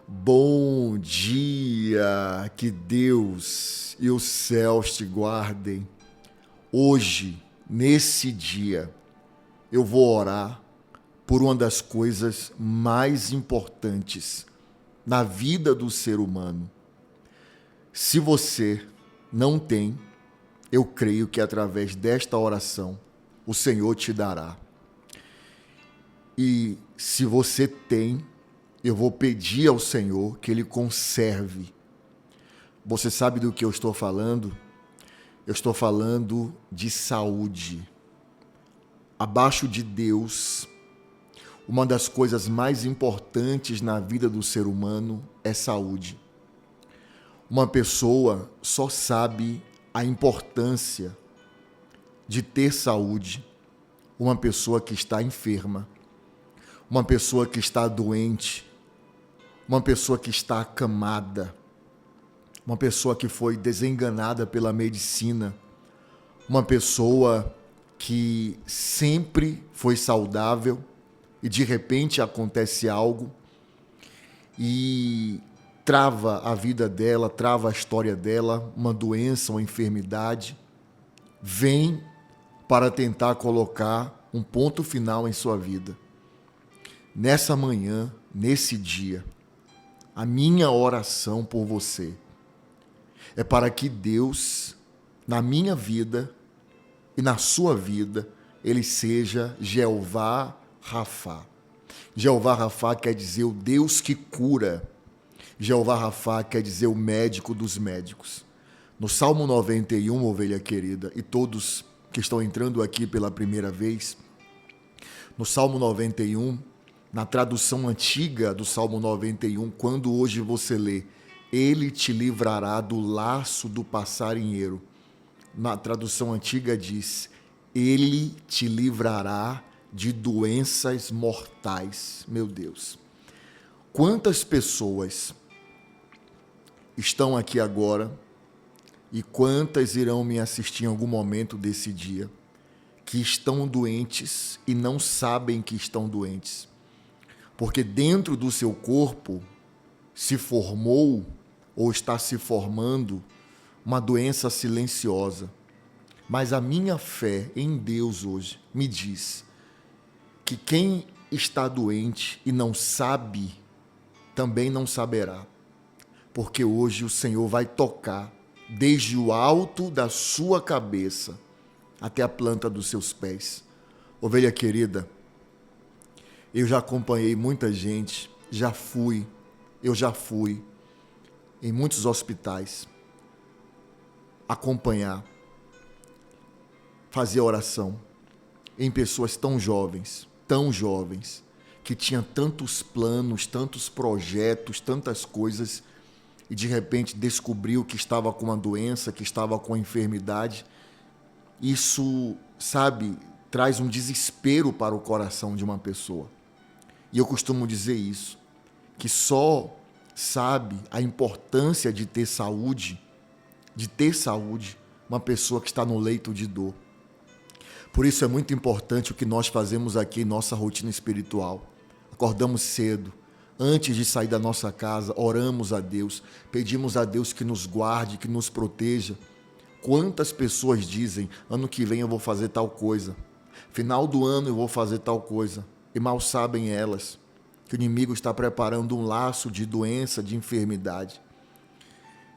Bom dia, que Deus e os céus te guardem. Hoje, nesse dia, eu vou orar por uma das coisas mais importantes na vida do ser humano. Se você não tem, eu creio que através desta oração o Senhor te dará. E se você tem, eu vou pedir ao Senhor que Ele conserve. Você sabe do que eu estou falando? Eu estou falando de saúde. Abaixo de Deus, uma das coisas mais importantes na vida do ser humano é saúde. Uma pessoa só sabe a importância de ter saúde. Uma pessoa que está enferma, uma pessoa que está doente, uma pessoa que está acamada, uma pessoa que foi desenganada pela medicina, uma pessoa que sempre foi saudável e de repente acontece algo e trava a vida dela, trava a história dela, uma doença, uma enfermidade, vem para tentar colocar um ponto final em sua vida. Nessa manhã, nesse dia, a minha oração por você é para que Deus, na minha vida e na sua vida, Ele seja Jeová Rafá. Jeová Rafá quer dizer o Deus que cura. Jeová Rafá quer dizer o médico dos médicos. No Salmo 91, ovelha querida, e todos que estão entrando aqui pela primeira vez, no Salmo 91, na tradução antiga do Salmo 91, quando hoje você lê, Ele te livrará do laço do passarinheiro. Na tradução antiga diz, Ele te livrará de doenças mortais. Meu Deus. Quantas pessoas estão aqui agora e quantas irão me assistir em algum momento desse dia que estão doentes e não sabem que estão doentes? Porque dentro do seu corpo se formou ou está se formando uma doença silenciosa. Mas a minha fé em Deus hoje me diz que quem está doente e não sabe, também não saberá. Porque hoje o Senhor vai tocar desde o alto da sua cabeça até a planta dos seus pés. Ovelha querida, eu já acompanhei muita gente, eu já fui em muitos hospitais acompanhar, fazer oração em pessoas tão jovens, que tinham tantos planos, tantos projetos, tantas coisas, e de repente descobriu que estava com uma doença, que estava com uma enfermidade. Isso, sabe, traz um desespero para o coração de uma pessoa. E eu costumo dizer isso, que só sabe a importância de ter saúde, uma pessoa que está no leito de dor. Por isso é muito importante o que nós fazemos aqui em nossa rotina espiritual. Acordamos cedo, antes de sair da nossa casa, oramos a Deus, pedimos a Deus que nos guarde, que nos proteja. Quantas pessoas dizem, ano que vem eu vou fazer tal coisa, final do ano eu vou fazer tal coisa, e mal sabem elas que o inimigo está preparando um laço de doença, de enfermidade.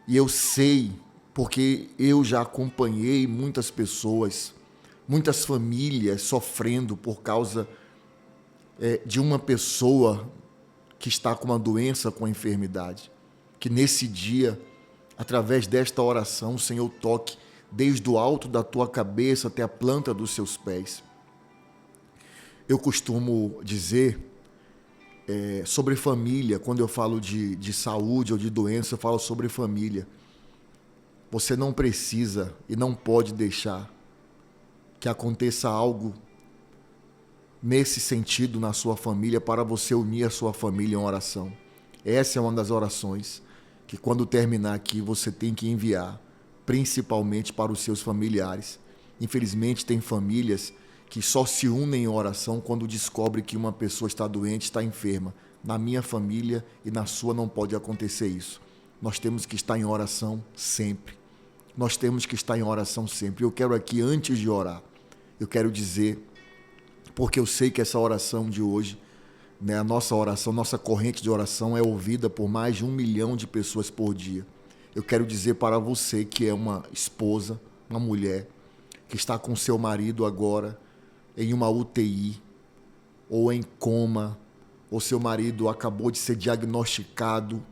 E eu sei, porque eu já acompanhei muitas pessoas, muitas famílias sofrendo por causa de uma pessoa que está com uma doença, com uma enfermidade. Que nesse dia, através desta oração, o Senhor toque desde o alto da tua cabeça até a planta dos seus pés. Eu costumo dizer sobre família, quando eu falo de saúde ou de doença, eu falo sobre família. Você não precisa e não pode deixar que aconteça algo nesse sentido na sua família para você unir a sua família em oração. Essa é uma das orações que quando terminar aqui você tem que enviar, principalmente para os seus familiares. Infelizmente tem famílias que só se unem em oração quando descobre que uma pessoa está doente, está enferma. na minha família e na sua não pode acontecer isso. Nós temos que estar em oração sempre. Nós temos que estar em oração sempre. Eu quero aqui, antes de orar, eu quero dizer, porque eu sei que essa oração de hoje, né, a nossa oração, nossa corrente de oração é ouvida por mais de 1 milhão de pessoas por dia. Eu quero dizer para você que é uma esposa, uma mulher, que está com seu marido agora em uma UTI, ou em coma, ou seu marido acabou de ser diagnosticado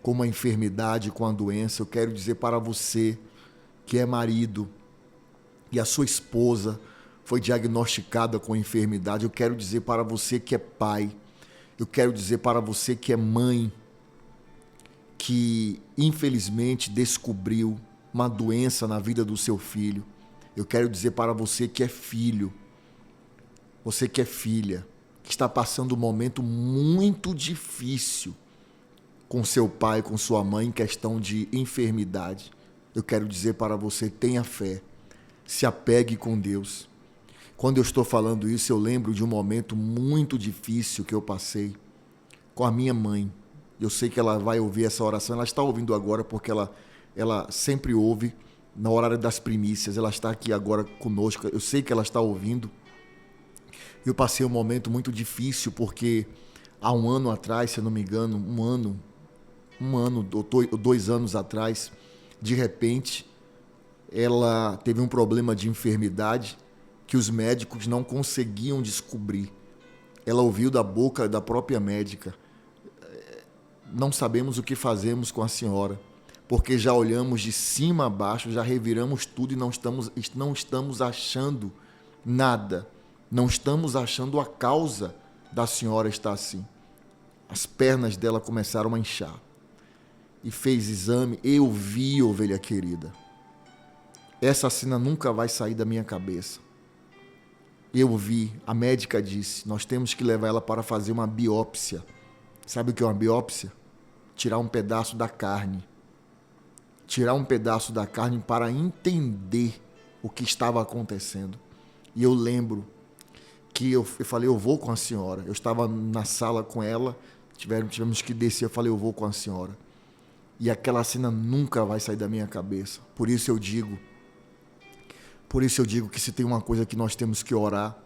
com uma enfermidade, com uma doença. Eu quero dizer para você que é marido e a sua esposa foi diagnosticada com enfermidade. Eu quero dizer para você que é pai. Eu quero dizer para você que é mãe, que infelizmente descobriu uma doença na vida do seu filho. Eu quero dizer para você que é filho, você que é filha, que está passando um momento muito difícil com seu pai, com sua mãe, em questão de enfermidade. Eu quero dizer para você, tenha fé, se apegue com Deus. Quando eu estou falando isso, eu lembro de um momento muito difícil que eu passei com a minha mãe. Eu sei que ela vai ouvir essa oração, ela está ouvindo agora porque ela sempre ouve na horário das primícias, ela está aqui agora conosco, eu sei que ela está ouvindo. Eu passei um momento muito difícil porque há um ano atrás, se eu não me engano, um ano ou 2 anos atrás, de repente, ela teve um problema de enfermidade que os médicos não conseguiam descobrir. Ela ouviu da boca da própria médica: não sabemos o que fazemos com a senhora, porque já olhamos de cima a baixo, já reviramos tudo e não estamos achando nada. Não estamos achando a causa da senhora estar assim. As pernas dela começaram a inchar. E fez exame. Eu vi, ovelha querida. Essa cena nunca vai sair da minha cabeça. Eu vi, a médica disse, nós temos que levar ela para fazer uma biópsia. Sabe o que é uma biópsia? Tirar um pedaço da carne. Tirar um pedaço da carne para entender o que estava acontecendo. E eu lembro que eu falei, eu vou com a senhora. Eu estava na sala com ela, tivemos que descer, eu falei, eu vou com a senhora. E aquela cena nunca vai sair da minha cabeça. Por isso eu digo que se tem uma coisa que nós temos que orar,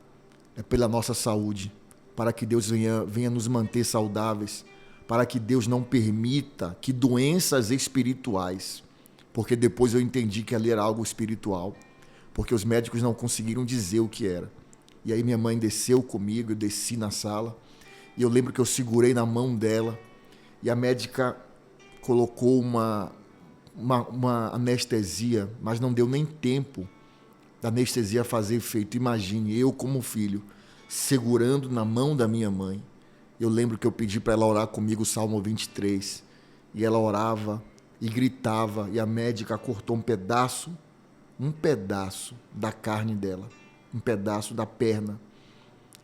é pela nossa saúde, para que Deus venha nos manter saudáveis, para que Deus não permita que doenças espirituais, porque depois eu entendi que ali era algo espiritual, porque os médicos não conseguiram dizer o que era. E aí minha mãe desceu comigo, eu desci na sala, e eu lembro que eu segurei na mão dela, e a médica colocou uma anestesia, mas não deu nem tempo da anestesia fazer efeito. Imagine, eu como filho, segurando na mão da minha mãe. Eu lembro que eu pedi para ela orar comigo o Salmo 23, e ela orava e gritava, e a médica cortou um pedaço da carne dela, um pedaço da perna,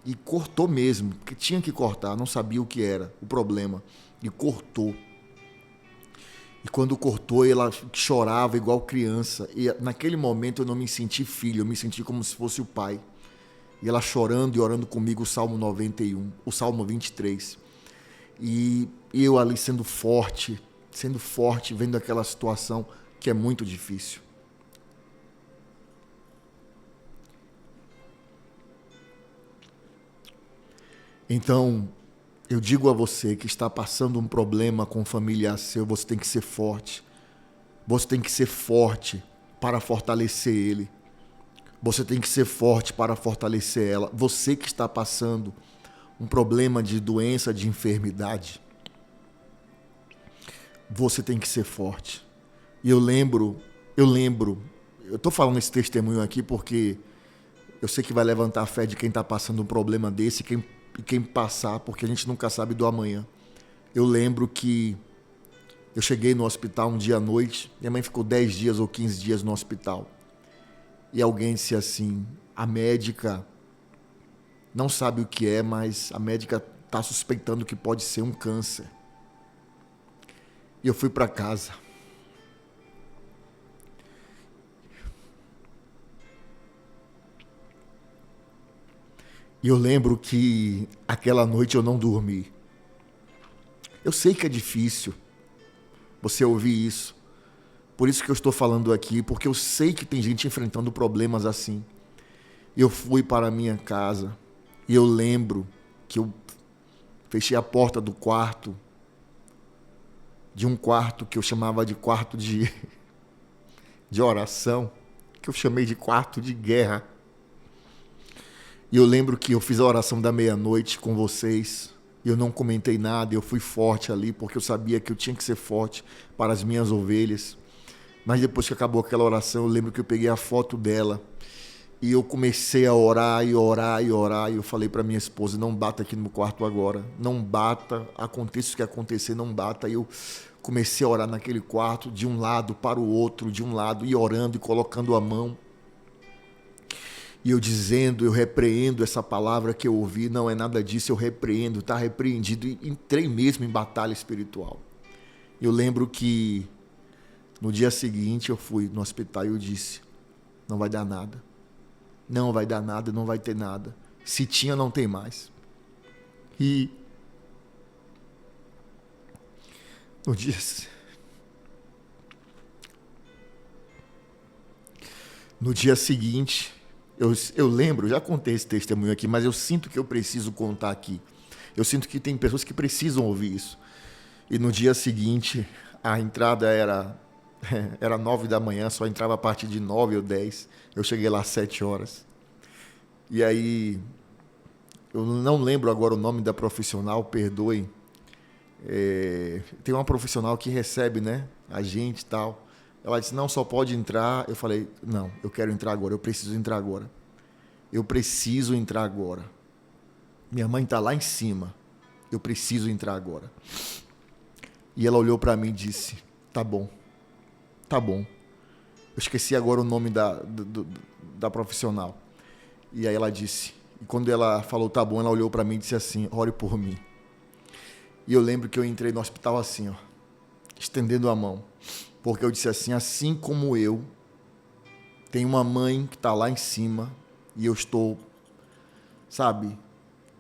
e cortou mesmo, porque tinha que cortar, não sabia o que era o problema, e cortou. E quando cortou, ela chorava igual criança. E naquele momento eu não me senti filho, eu me senti como se fosse o pai. E ela chorando e orando comigo o Salmo 91, o Salmo 23. E eu ali sendo forte, vendo aquela situação que é muito difícil. Então, eu digo a você que está passando um problema com um familiar seu, você tem que ser forte. Você tem que ser forte para fortalecer ele. Você tem que ser forte para fortalecer ela. Você que está passando um problema de doença, de enfermidade, você tem que ser forte. E eu estou falando esse testemunho aqui porque eu sei que vai levantar a fé de quem está passando um problema desse e quem passar, porque a gente nunca sabe do amanhã. Eu lembro que eu cheguei no hospital um dia à noite, minha mãe ficou 10 dias ou 15 dias no hospital. E alguém disse assim, a médica não sabe o que é, mas a médica está suspeitando que pode ser um câncer. E eu fui para casa. E eu lembro que aquela noite eu não dormi. Eu sei que é difícil você ouvir isso. Por isso que eu estou falando aqui, porque eu sei que tem gente enfrentando problemas assim. Eu fui para a minha casa e eu lembro que eu fechei a porta do quarto, de um quarto que eu chamava de quarto de oração, que eu chamei de quarto de guerra. E eu lembro que eu fiz a oração da meia-noite com vocês, e eu não comentei nada, eu fui forte ali, porque eu sabia que eu tinha que ser forte para as minhas ovelhas. Mas depois que acabou aquela oração, eu lembro que eu peguei a foto dela, e eu comecei a orar, e orar, e orar, e eu falei para minha esposa, não bata aqui no quarto agora, não bata, aconteça o que acontecer, não bata. E eu comecei a orar naquele quarto, de um lado para o outro, de um lado, e orando, e colocando a mão. E eu dizendo, eu repreendo essa palavra que eu ouvi, não é nada disso, eu repreendo, está repreendido. E entrei mesmo em batalha espiritual. Eu lembro que no dia seguinte eu fui no hospital e eu disse, não vai dar nada. Não vai dar nada, não vai ter nada. Se tinha, não tem mais. E no dia seguinte, eu lembro, já contei esse testemunho aqui, mas eu sinto que eu preciso contar aqui. Eu sinto que tem pessoas que precisam ouvir isso. E no dia seguinte, a entrada era 9 da manhã, só entrava a partir de 9 ou 10. Eu cheguei lá às 7 horas. E aí, eu não lembro agora o nome da profissional, perdoem. Tem uma profissional que recebe, né, a gente e tal. Ela disse, não, só pode entrar. Eu falei, não, eu quero entrar agora, eu preciso entrar agora. Eu preciso entrar agora. Minha mãe está lá em cima. Eu preciso entrar agora. E ela olhou para mim e disse, tá bom, tá bom. Eu esqueci agora o nome da profissional. E aí ela disse, e quando ela falou tá bom, ela olhou para mim e disse assim, ore por mim. E eu lembro que eu entrei no hospital assim, ó, estendendo a mão. Porque eu disse assim como eu, tem uma mãe que está lá em cima e eu estou, sabe,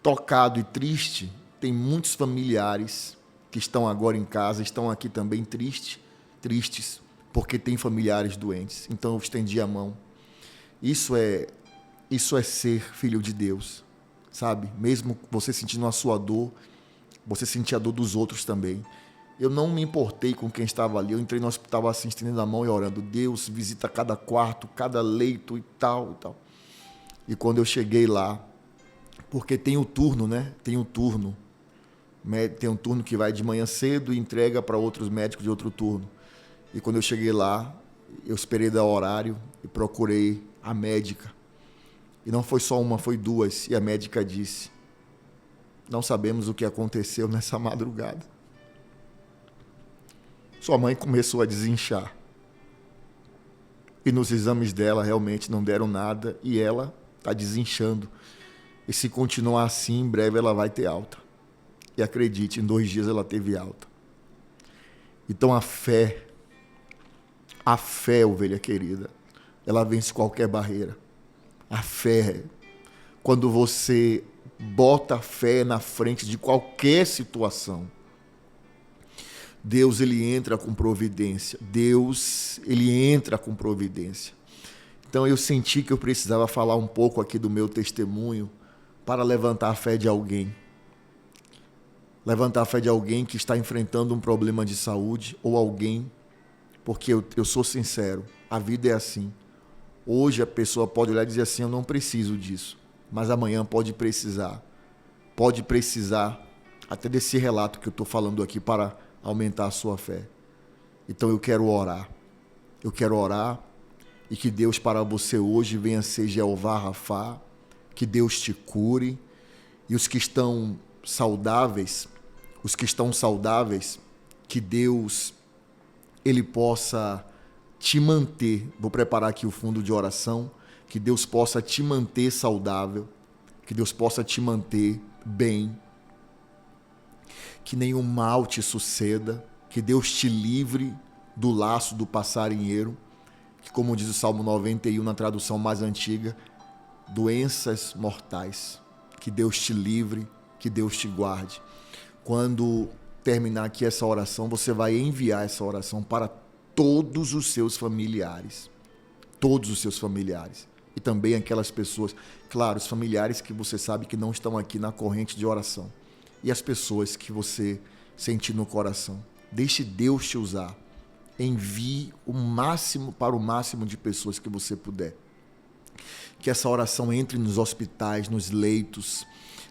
tocado e triste. Tem muitos familiares que estão agora em casa, estão aqui também tristes, porque tem familiares doentes. Então eu estendi a mão. Isso é ser filho de Deus, sabe? Mesmo você sentindo a sua dor, você sentir a dor dos outros também. Eu não me importei com quem estava ali. Eu entrei no hospital assim, estendendo a mão e orando. Deus visita cada quarto, cada leito e tal, e tal. E quando eu cheguei lá, porque tem o turno, né? Tem um turno que vai de manhã cedo e entrega para outros médicos de outro turno. E quando eu cheguei lá, eu esperei dar horário e procurei a médica. E não foi só uma, foi duas. E a médica disse, não sabemos o que aconteceu nessa madrugada. Sua mãe começou a desinchar. E nos exames dela realmente não deram nada e ela está desinchando. E se continuar assim, em breve ela vai ter alta. E acredite, em 2 dias ela teve alta. Então a fé, ovelha querida, ela vence qualquer barreira. A fé, quando você bota a fé na frente de qualquer situação, Deus, ele entra com providência. Deus, ele entra com providência. Então eu senti que eu precisava falar um pouco aqui do meu testemunho para levantar a fé de alguém. Levantar a fé de alguém que está enfrentando um problema de saúde ou alguém, porque eu sou sincero, a vida é assim. Hoje a pessoa pode olhar e dizer assim, eu não preciso disso, mas amanhã pode precisar. Pode precisar até desse relato que eu estou falando aqui para aumentar a sua fé. Então eu quero orar. Eu quero orar e que Deus para você hoje venha ser Jeová Rafá, que Deus te cure e os que estão saudáveis, que Deus ele possa te manter. Vou preparar aqui o fundo de oração, que Deus possa te manter saudável, que Deus possa te manter bem, que nenhum mal te suceda, que Deus te livre do laço do passarinheiro, que como diz o Salmo 91 na tradução mais antiga, doenças mortais, que Deus te livre, que Deus te guarde. Quando terminar aqui essa oração, você vai enviar essa oração para todos os seus familiares. Todos os seus familiares. E também aquelas pessoas, claro, os familiares que você sabe que não estão aqui na corrente de oração. E as pessoas que você sentir no coração. Deixe Deus te usar. Envie para o máximo de pessoas que você puder. Que essa oração entre nos hospitais, nos leitos.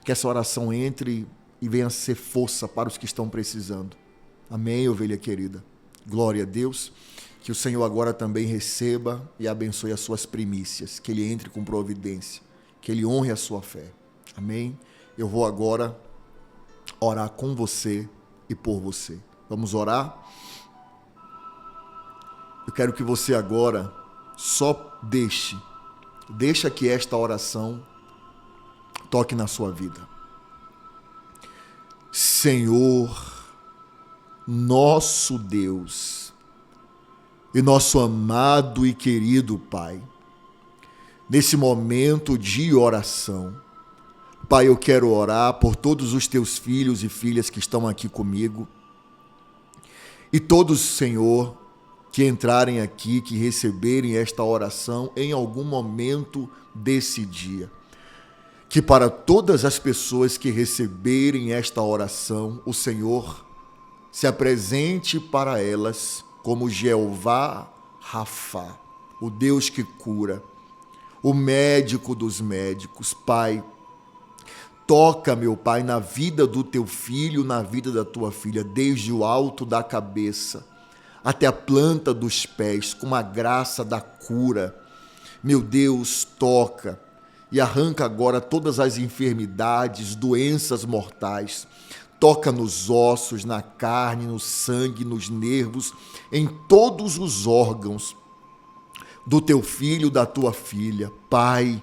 Que essa oração entre e venha ser força para os que estão precisando. Amém, ovelha querida? Glória a Deus. Que o Senhor agora também receba e abençoe as suas primícias. Que Ele entre com providência. Que Ele honre a sua fé. Amém? Eu vou agora orar com você e por você. Vamos orar? Eu quero que você agora só deixa que esta oração toque na sua vida. Senhor, nosso Deus e nosso amado e querido Pai, nesse momento de oração, Pai, eu quero orar por todos os teus filhos e filhas que estão aqui comigo e todos, Senhor, que entrarem aqui, que receberem esta oração em algum momento desse dia. Que para todas as pessoas que receberem esta oração, o Senhor se apresente para elas como Jeová Rafa, o Deus que cura, o médico dos médicos. Pai, toca, meu Pai, na vida do teu filho, na vida da tua filha, desde o alto da cabeça até a planta dos pés, com a graça da cura. Meu Deus, toca e arranca agora todas as enfermidades, doenças mortais. Toca nos ossos, na carne, no sangue, nos nervos, em todos os órgãos do teu filho, da tua filha. Pai,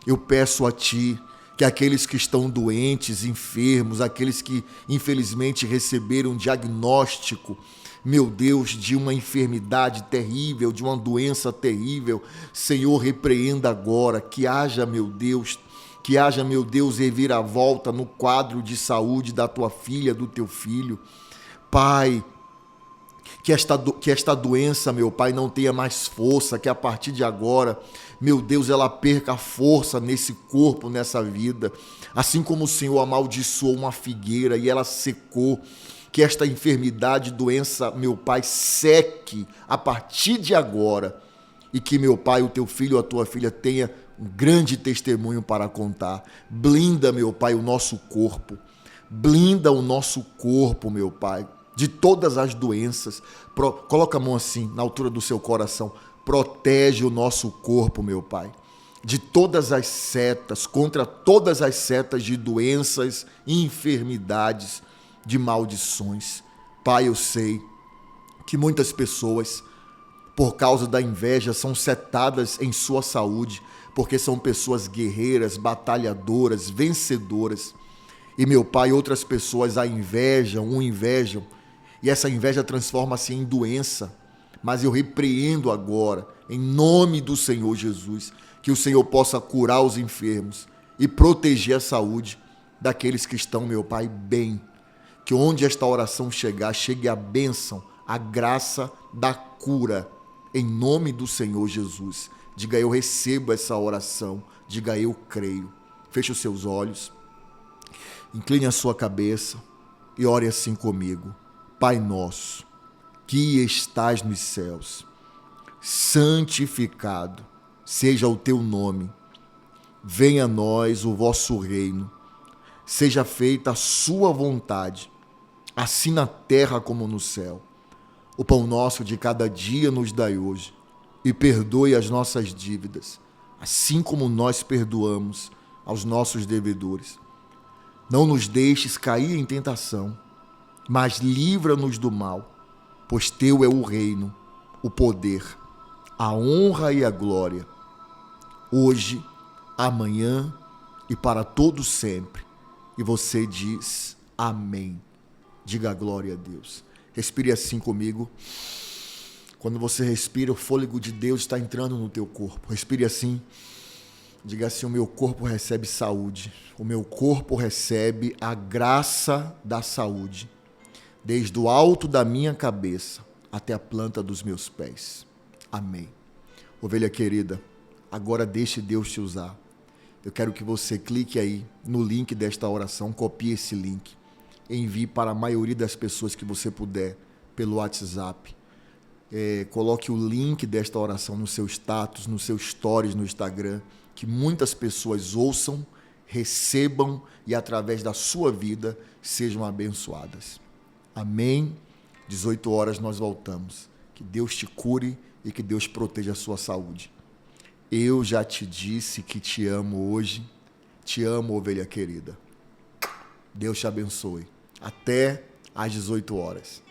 eu peço a Ti que aqueles que estão doentes, enfermos, aqueles que infelizmente receberam um diagnóstico, meu Deus, de uma enfermidade terrível, de uma doença terrível, Senhor, repreenda agora, que haja, meu Deus, reviravolta no quadro de saúde da tua filha, do teu filho. Pai, que esta doença, meu Pai, não tenha mais força, que a partir de agora, meu Deus, ela perca a força nesse corpo, nessa vida. Assim como o Senhor amaldiçoou uma figueira e ela secou, que esta enfermidade, doença, meu Pai, seque a partir de agora. E que, meu Pai, o teu filho ou a tua filha tenha um grande testemunho para contar. Blinda, meu Pai, o nosso corpo. Blinda o nosso corpo, meu Pai, de todas as doenças. Coloca a mão assim, na altura do seu coração. Protege o nosso corpo, meu Pai, de todas as setas, contra todas as setas de doenças, enfermidades, de maldições. Pai, eu sei que muitas pessoas, por causa da inveja, são setadas em sua saúde, porque são pessoas guerreiras, batalhadoras, vencedoras. E, meu Pai, outras pessoas o invejam, e essa inveja transforma-se em doença. Mas eu repreendo agora, em nome do Senhor Jesus, que o Senhor possa curar os enfermos e proteger a saúde daqueles que estão, meu Pai, bem. Que onde esta oração chegar, chegue a bênção, a graça da cura, em nome do Senhor Jesus. Diga, eu recebo essa oração. Diga, eu creio. Feche os seus olhos, incline a sua cabeça e ore assim comigo. Pai nosso, que estás nos céus, santificado seja o teu nome. Venha a nós o vosso reino. Seja feita a sua vontade, assim na terra como no céu. O pão nosso de cada dia nos dai hoje, e perdoe as nossas dívidas, assim como nós perdoamos aos nossos devedores. Não nos deixes cair em tentação, mas livra-nos do mal, pois teu é o reino, o poder, a honra e a glória, hoje, amanhã e para todo sempre. E você diz amém. Diga glória a Deus. Respire assim comigo. Quando você respira, o fôlego de Deus está entrando no teu corpo. Respire assim. Diga assim, o meu corpo recebe saúde. O meu corpo recebe a graça da saúde. desde o alto da minha cabeça até a planta dos meus pés. Amém. Ovelha querida, agora deixe Deus te usar. Eu quero que você clique aí no link desta oração, copie esse link, envie para a maioria das pessoas que você puder pelo WhatsApp. Coloque o link desta oração no seu status, no seu stories no Instagram, que muitas pessoas ouçam, recebam e através da sua vida sejam abençoadas. Amém? 18 horas nós voltamos. Que Deus te cure e que Deus proteja a sua saúde. Eu já te disse que te amo hoje. Te amo, ovelha querida. Deus te abençoe. Até às 18 horas.